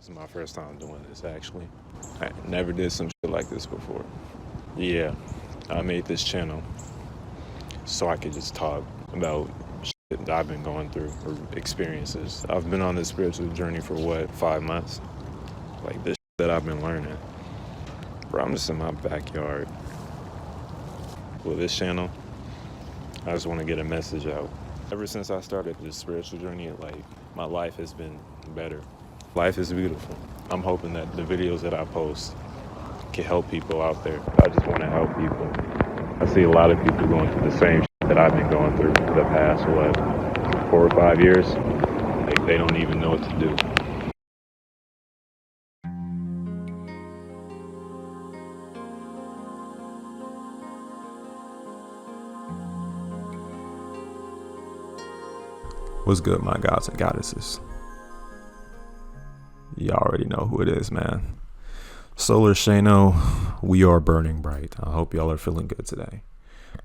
This is my first time doing this, actually. I never did some shit like this before. Yeah, I made this channel so I could just talk about shit that I've been going through or experiences. I've been on this spiritual journey for 5 months? Like this shit that I've been learning. Bro, I'm just in my backyard. With this channel, I just want to get a message out. Ever since I started this spiritual journey, my life has been better. Life is beautiful. I'm hoping that the videos that I post can help people out there. I just want to help people. I see a lot of people going through the same shit that I've been going through for the past, 4 or 5 years. Like, they don't even know what to do. What's good, my gods and goddesses? You already know who it is, man. Solar SHANNO, we are burning bright. I hope y'all are feeling good today.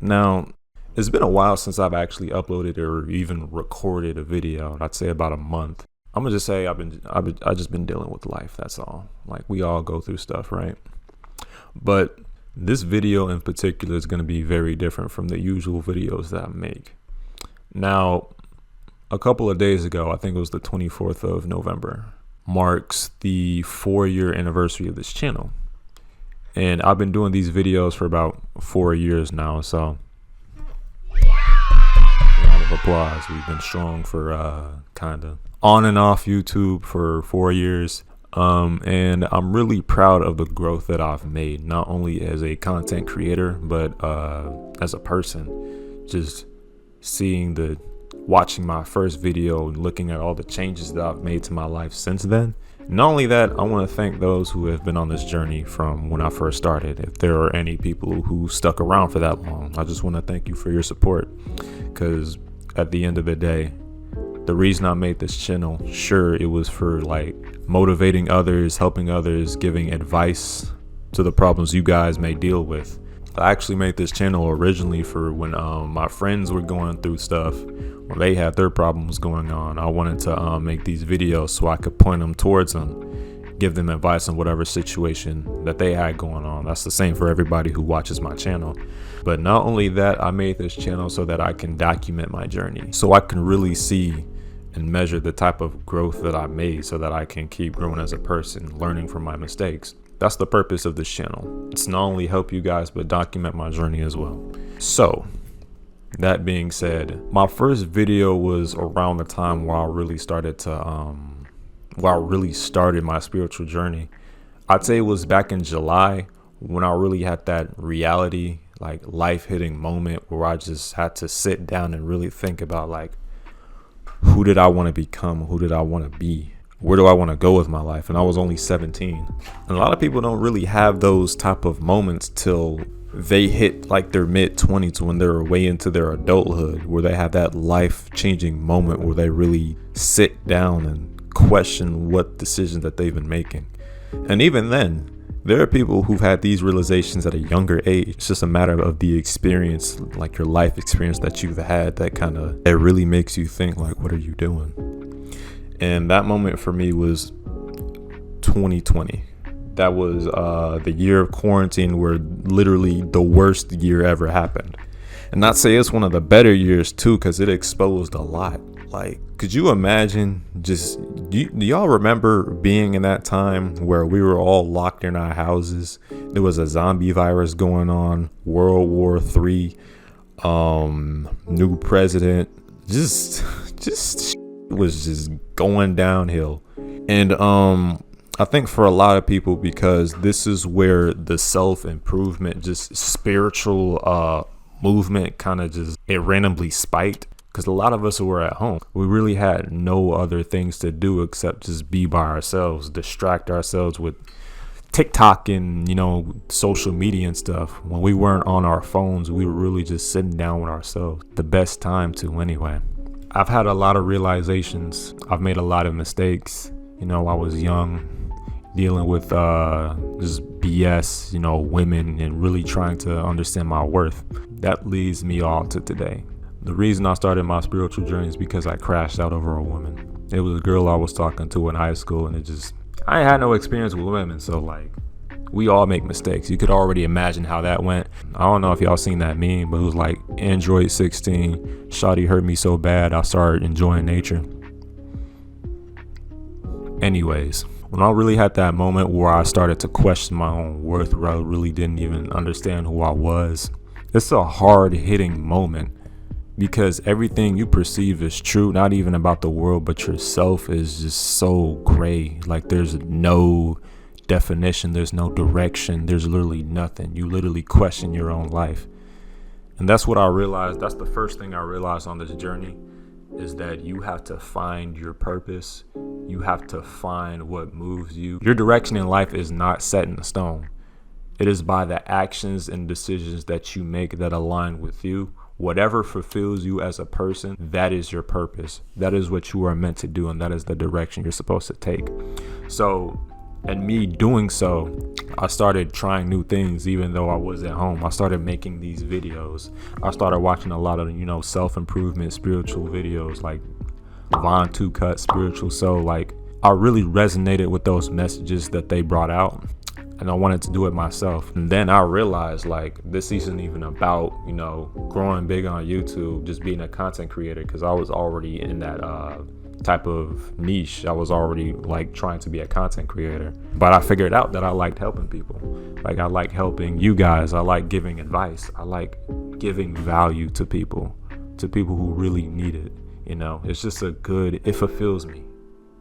Now, it's been a while since I've actually uploaded or even recorded a video. I'd say about a month. I'm gonna just say I've just been dealing with life. That's all. Like, we all go through stuff, right? But this video in particular is gonna be very different from the usual videos that I make. Now, a couple of days ago, I think it was the 24th of November, marks the 4-year anniversary of this channel. And I've been doing these videos for about 4 years now, so round of applause. We've been strong for kind of on and off YouTube for 4 years. And I'm really proud of the growth that I've made, not only as a content creator, but as a person. Just watching my first video and looking at all the changes that I've made to my life since then. Not only that, I want to thank those who have been on this journey from when I first started. If there are any people who stuck around for that long, I just want to thank you for your support, because at the end of the day, the reason I made this channel, sure, it was for motivating others, helping others, giving advice to the problems you guys may deal with. I actually made this channel originally for when my friends were going through stuff, or they had their problems going on. I wanted to make these videos so I could point them towards them, give them advice on whatever situation that they had going on. That's the same for everybody who watches my channel. But not only that, I made this channel so that I can document my journey, so I can really see and measure the type of growth that I made, so that I can keep growing as a person, learning from my mistakes. That's the purpose of this channel. It's not only help you guys, but document my journey as well. So that being said, my first video was around the time where I really started my spiritual journey. I'd say it was back in July, when I really had that reality, life hitting moment, where I just had to sit down and really think about who did I want to become? Who did I want to be? Where do I want to go with my life? And I was only 17. And a lot of people don't really have those type of moments till they hit their mid-20s, when they're way into their adulthood, where they have that life-changing moment where they really sit down and question what decisions that they've been making. And even then, there are people who've had these realizations at a younger age. It's just a matter of the experience, your life experience that you've had, that really makes you think, what are you doing? And that moment for me was 2020. That was the year of quarantine, where literally the worst year ever happened. And not say it's one of the better years too, because it exposed a lot. Could you imagine do y'all remember being in that time where we were all locked in our houses? There was a zombie virus going on, World War III, new president, just was just going downhill. And I think for a lot of people, because this is where the self-improvement, just spiritual movement it randomly spiked, because a lot of us who were at home, we really had no other things to do except just be by ourselves, distract ourselves with TikTok and social media and stuff. When we weren't on our phones, we were really just sitting down with ourselves. The best time to, anyway. I've had a lot of realizations. I've made a lot of mistakes. I was young, dealing with just BS, women, and really trying to understand my worth. That leads me all to today. The reason I started my spiritual journey is because I crashed out over a woman. It was a girl I was talking to in high school, and I ain't had no experience with women, so like, we all make mistakes. You could already imagine how that went. I don't know if y'all seen that meme, but it was like Android 16, shawty hurt me so bad I started enjoying nature. Anyways, when I really had that moment where I started to question my own worth, where I really didn't even understand who I was, it's a hard hitting moment, because everything you perceive is true, not even about the world, but yourself is just so gray. Like, there's no definition, there's no direction, there's literally nothing. You literally question your own life. And that's what I realized. That's the first thing I realized on this journey, is that you have to find your purpose. You have to find what moves you. Your direction in life is not set in stone. It is by the actions and decisions that you make that align with you. Whatever fulfills you as a person, that is your purpose. That is what you are meant to do, and that is the direction you're supposed to take. So, and me doing so, I started trying new things even though I was at home. I started making these videos. I started watching a lot of, self-improvement, spiritual videos like Von Two Cut Spiritual. So like, I really resonated with those messages that they brought out, and I wanted to do it myself. And then I realized, like, this isn't even about, growing big on YouTube, just being a content creator, because I was already in that type of niche. I was already like trying to be a content creator, but I figured out that I liked helping people. Like, I like helping you guys. I like giving advice. I like giving value to people who really need it. It's just it fulfills me.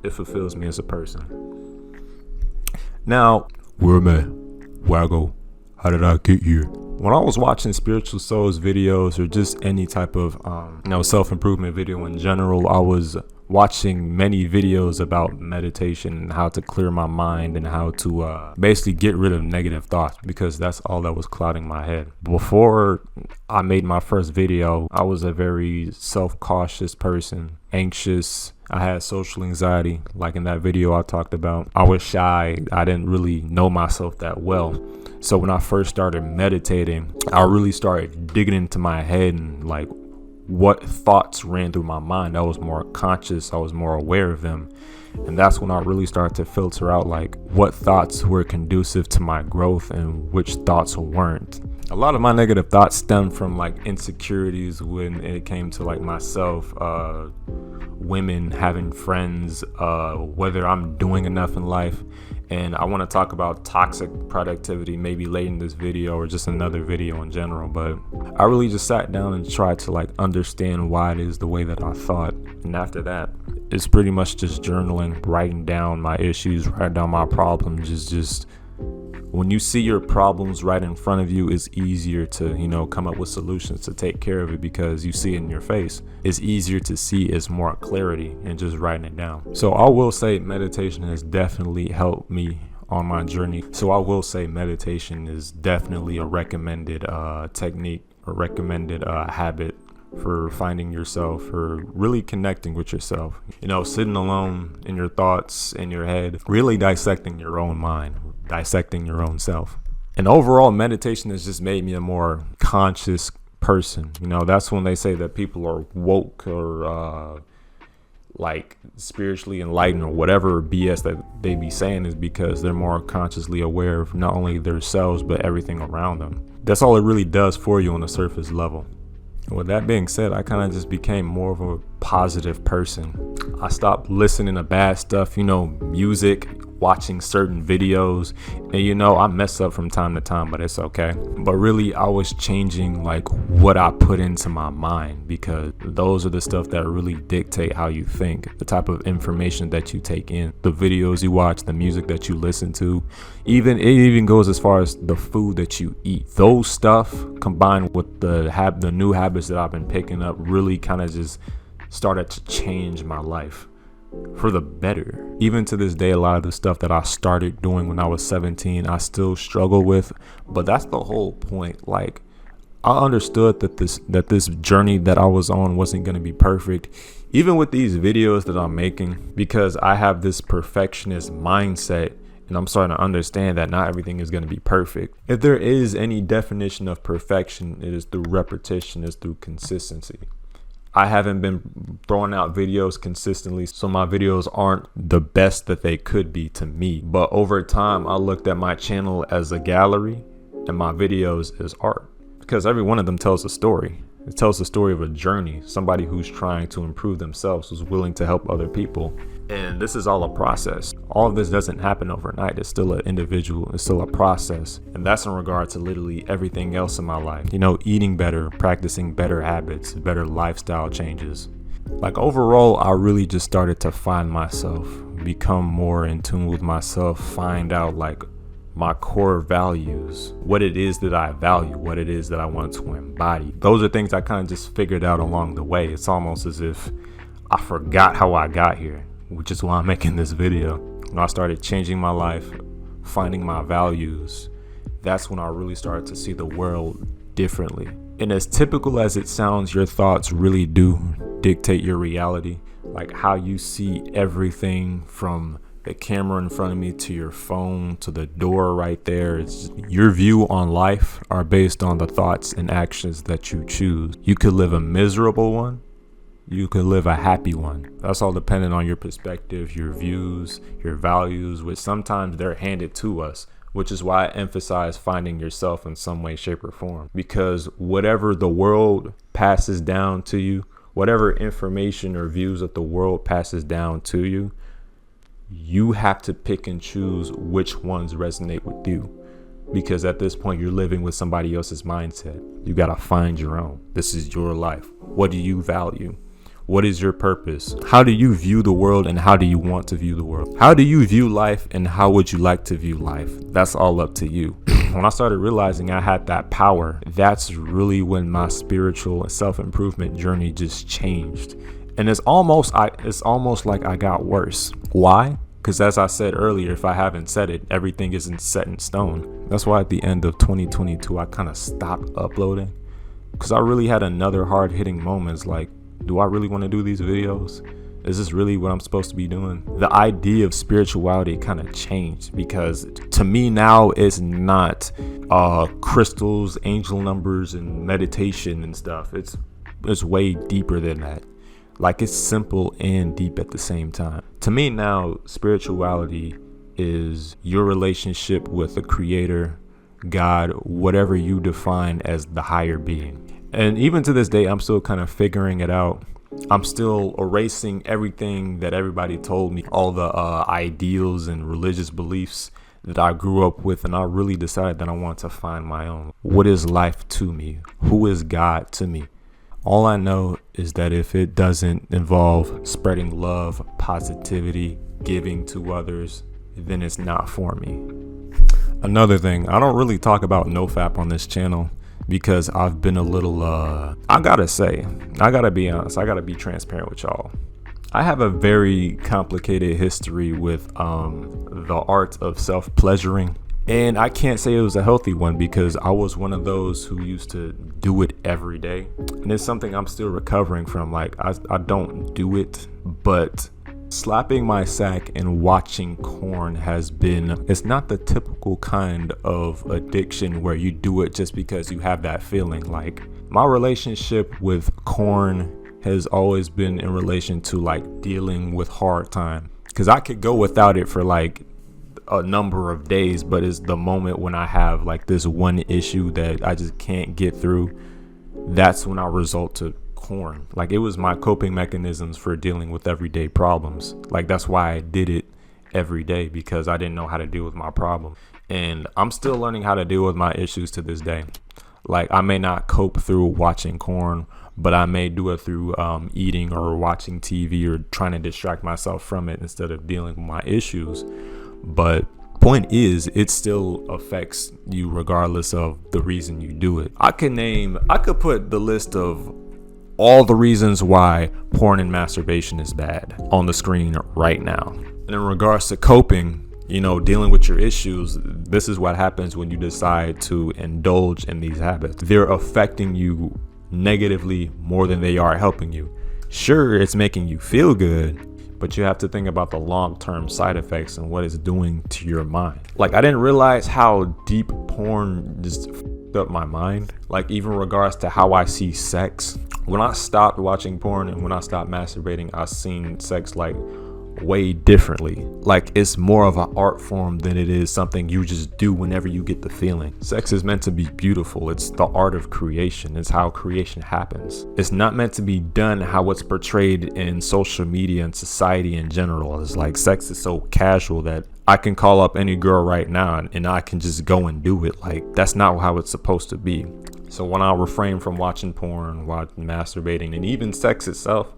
It fulfills me as a person. Now, where am I? Where I go? How did I get here? When I was watching Spiritual Souls videos, or just any type of self-improvement video in general, I was watching many videos about meditation and how to clear my mind and how to basically get rid of negative thoughts, because that's all that was clouding my head. Before I made my first video, I was a very self-cautious person, anxious. I had social anxiety, like in that video I talked about. I was shy. I didn't really know myself that well. So when I first started meditating, I really started digging into my head and like what thoughts ran through my mind. I was more conscious. I was more aware of them. And that's when I really started to filter out like what thoughts were conducive to my growth and which thoughts weren't. A lot of my negative thoughts stemmed from like insecurities when it came to like myself, women, having friends, whether I'm doing enough in life. And I want to talk about toxic productivity maybe late in this video or just another video in general. But I really just sat down and tried to like understand why it is the way that I thought. And after that, it's pretty much just journaling, writing down my issues, writing down my problems. Just when you see your problems right in front of you, it's easier to, come up with solutions to take care of it because you see it in your face. It's easier to see, it's more clarity in just writing it down. So I will say meditation has definitely helped me on my journey. So I will say meditation is definitely a recommended technique, a recommended habit for finding yourself, for really connecting with yourself. Sitting alone in your thoughts, in your head, really dissecting your own mind, dissecting your own self. And overall, meditation has just made me a more conscious person. That's when they say that people are woke or like spiritually enlightened or whatever BS that they be saying, is because they're more consciously aware of not only themselves but everything around them. That's all it really does for you on the surface level. With that being said, I kind of just became more of a positive person. I stopped listening to bad stuff, music, watching certain videos. And I mess up from time to time, but it's okay. But really, I was changing like what I put into my mind, because those are the stuff that really dictate how you think, the type of information that you take in, the videos you watch, the music that you listen to. It even goes as far as the food that you eat. Those stuff combined with the new habits that I've been picking up really kind of just started to change my life for the better. Even to this day, a lot of the stuff that I started doing when I was 17, I still struggle with, but that's the whole point. Like, I understood that this journey that I was on wasn't going to be perfect, even with these videos that I'm making, because I have this perfectionist mindset. And I'm starting to understand that not everything is going to be perfect. If there is any definition of perfection, it is through repetition, it's through consistency. I haven't been throwing out videos consistently, so my videos aren't the best that they could be to me. But over time, I looked at my channel as a gallery and my videos as art, because every one of them tells a story. It tells the story of a journey, somebody who's trying to improve themselves, who's willing to help other people. And this is all a process. All of this doesn't happen overnight. It's still an individual, it's still a process. And that's in regard to literally everything else in my life. You know, eating better, practicing better habits, better lifestyle changes. Like overall, I really just started to find myself, become more in tune with myself, find out like my core values, what it is that I value, what it is that I want to embody. Those are things I kind of just figured out along the way. It's almost as if I forgot how I got here, which is why I'm making this video. When I started changing my life, finding my values, that's when I really started to see the world differently. And as typical as it sounds, your thoughts really do dictate your reality. Like how you see everything from the camera in front of me to your phone to the door right there. It's just, your view on life are based on the thoughts and actions that you choose. You could live a miserable one. You could live a happy one. That's all dependent on your perspective, your views, your values, which sometimes they're handed to us, which is why I emphasize finding yourself in some way, shape, or form. Because whatever the world passes down to you, whatever information or views that the world passes down to you, you have to pick and choose which ones resonate with you. Because at this point, you're living with somebody else's mindset. You got to find your own. This is your life. What do you value? What is your purpose? How do you view the world, and how do you want to view the world? How do you view life, and how would you like to view life? That's all up to you. When I started realizing I had that power, that's really when my spiritual and self-improvement journey just changed. And it's almost like I got worse. Why? Because as I said earlier, if I haven't said it, everything isn't set in stone. That's why at the end of 2022, I kind of stopped uploading, because I really had another hard-hitting moments like, do I really want to do these videos? Is this really what I'm supposed to be doing? The idea of spirituality kind of changed, because to me now it's not crystals, angel numbers, and meditation and stuff. It's way deeper than that. Like, it's simple and deep at the same time. To me now, spirituality is your relationship with the creator, God, whatever you define as the higher being. And even to this day, I'm still kind of figuring it out. I'm still erasing everything that everybody told me, all the ideals and religious beliefs that I grew up with. And I really decided that I want to find my own. What is life to me? Who is God to me? All I know is that if it doesn't involve spreading love, positivity, giving to others, then it's not for me. Another thing, I don't really talk about NoFap on this channel, because I've been a little, I gotta be honest, I gotta be transparent with y'all. I have a very complicated history with the art of self-pleasuring. And I can't say it was a healthy one, because I was one of those who used to do it every day. And it's something I'm still recovering from. Like, I don't do it, but slapping my sack and watching corn has been, it's not the typical kind of addiction where you do it just because you have that feeling. Like, my relationship with corn has always been in relation to like dealing with hard time, because I could go without it for like a number of days, but it's the moment when I have like this one issue that I just can't get through, that's when I resort to corn. Like, it was my coping mechanisms for dealing with everyday problems. Like, that's why I did it every day, because I didn't know how to deal with my problem. And I'm still learning how to deal with my issues to this day. Like, I may not cope through watching corn, but I may do it through eating or watching TV or trying to distract myself from it instead of dealing with my issues. But point is, it still affects you regardless of the reason you do it. I could put the list of all the reasons why porn and masturbation is bad on the screen right now. And in regards to coping, you know, dealing with your issues, this is what happens when you decide to indulge in these habits. They're affecting you negatively more than they are helping you. Sure, it's making you feel good, but you have to think about the long-term side effects and what it's doing to your mind. Like, I didn't realize how deep porn just fucked up my mind. Like, even regards to how I see sex. When I stopped watching porn and when I stopped masturbating, I seen sex like way differently. Like, it's more of an art form than it is something you just do whenever you get the feeling. Sex is meant to be beautiful. It's the art of creation. It's how creation happens. It's not meant to be done how it's portrayed in social media and society in general. It's like sex is so casual that I can call up any girl right now and I can just go and do it. Like, that's not how it's supposed to be. So when I refrain from watching porn, masturbating, and even sex itself,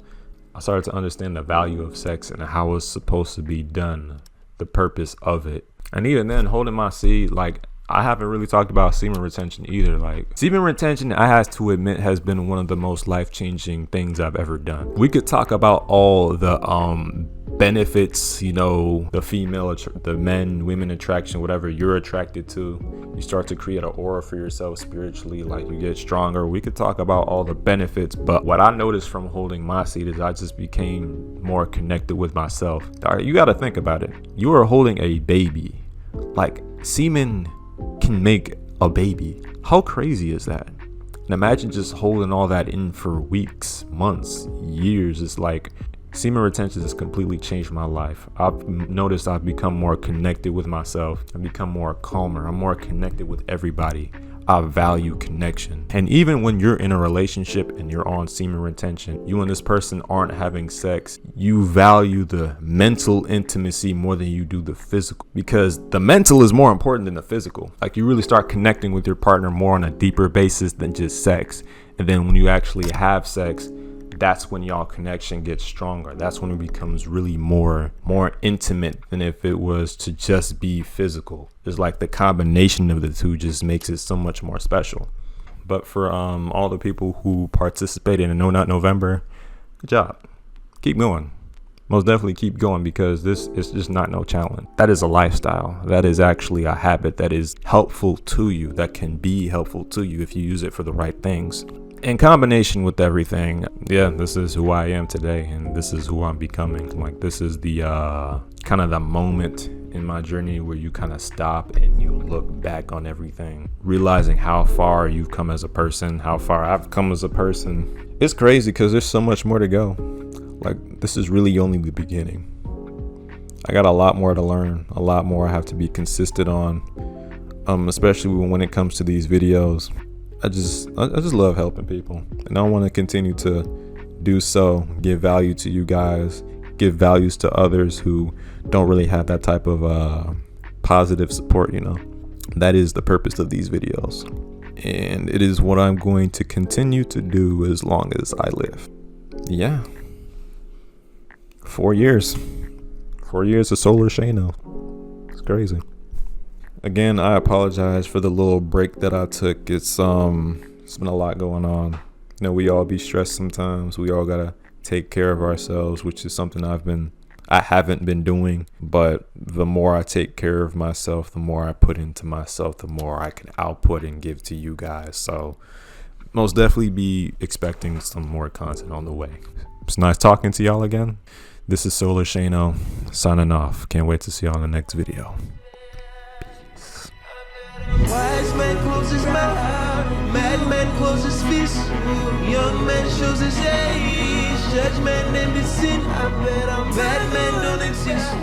I started to understand the value of sex and how it's supposed to be done, the purpose of it. And even then, holding my seed, like, I haven't really talked about semen retention either. Like, semen retention, I have to admit, has been one of the most life-changing things I've ever done. We could talk about all the benefits, you know, the men, women attraction, whatever you're attracted to. You start to create an aura for yourself spiritually, like you get stronger. We could talk about all the benefits, but what I noticed from holding my seed is I just became more connected with myself. All right, you got to think about it. You are holding a baby. Like, semen can make a baby. How crazy is that? And imagine just holding all that in for weeks, months, years. It's like semen retention has completely changed my life. I've noticed I've become more connected with myself. I've become more calmer. I'm more connected with everybody. I value connection. And even when you're in a relationship and you're on semen retention, you and this person aren't having sex, you value the mental intimacy more than you do the physical, because the mental is more important than the physical. Like, you really start connecting with your partner more on a deeper basis than just sex. And then when you actually have sex, that's when y'all connection gets stronger. That's when it becomes really more intimate than if it was to just be physical. It's like the combination of the two just makes it so much more special. But for all the people who participated in No Nut November, good job. Keep going. Most definitely keep going, because this is just not no challenge. That is a lifestyle. That is actually a habit that is helpful to you, that can be helpful to you if you use it for the right things. In combination with everything, yeah, this is who I am today, and this is who I'm becoming. Like, this is the kind of the moment in my journey where you kind of stop and you look back on everything, realizing how far you've come as a person, how far I've come as a person. It's crazy because there's so much more to go. Like, this is really only the beginning. I got a lot more to learn, a lot more I have to be consistent on, especially when it comes to these videos. I just love helping people, and I want to continue to do so, give value to you guys, give values to others who don't really have that type of positive support, you know. That is the purpose of these videos, and it is what I'm going to continue to do as long as I live. Yeah. 4 years. 4 years of Solar SHANNO. It's crazy. Again, I apologize for the little break that I took. It's been a lot going on. You know, we all be stressed sometimes. We all gotta take care of ourselves, which is something I haven't been doing. But the more I take care of myself, the more I put into myself, the more I can output and give to you guys. So most definitely be expecting some more content on the way. It's nice talking to y'all again. This is Solar SHANNO signing off. Can't wait to see y'all in the next video. Wise man closes his mouth, madman closes his fist, young man shows his age, judgment and his sin. I bet I'm bad man don't exist.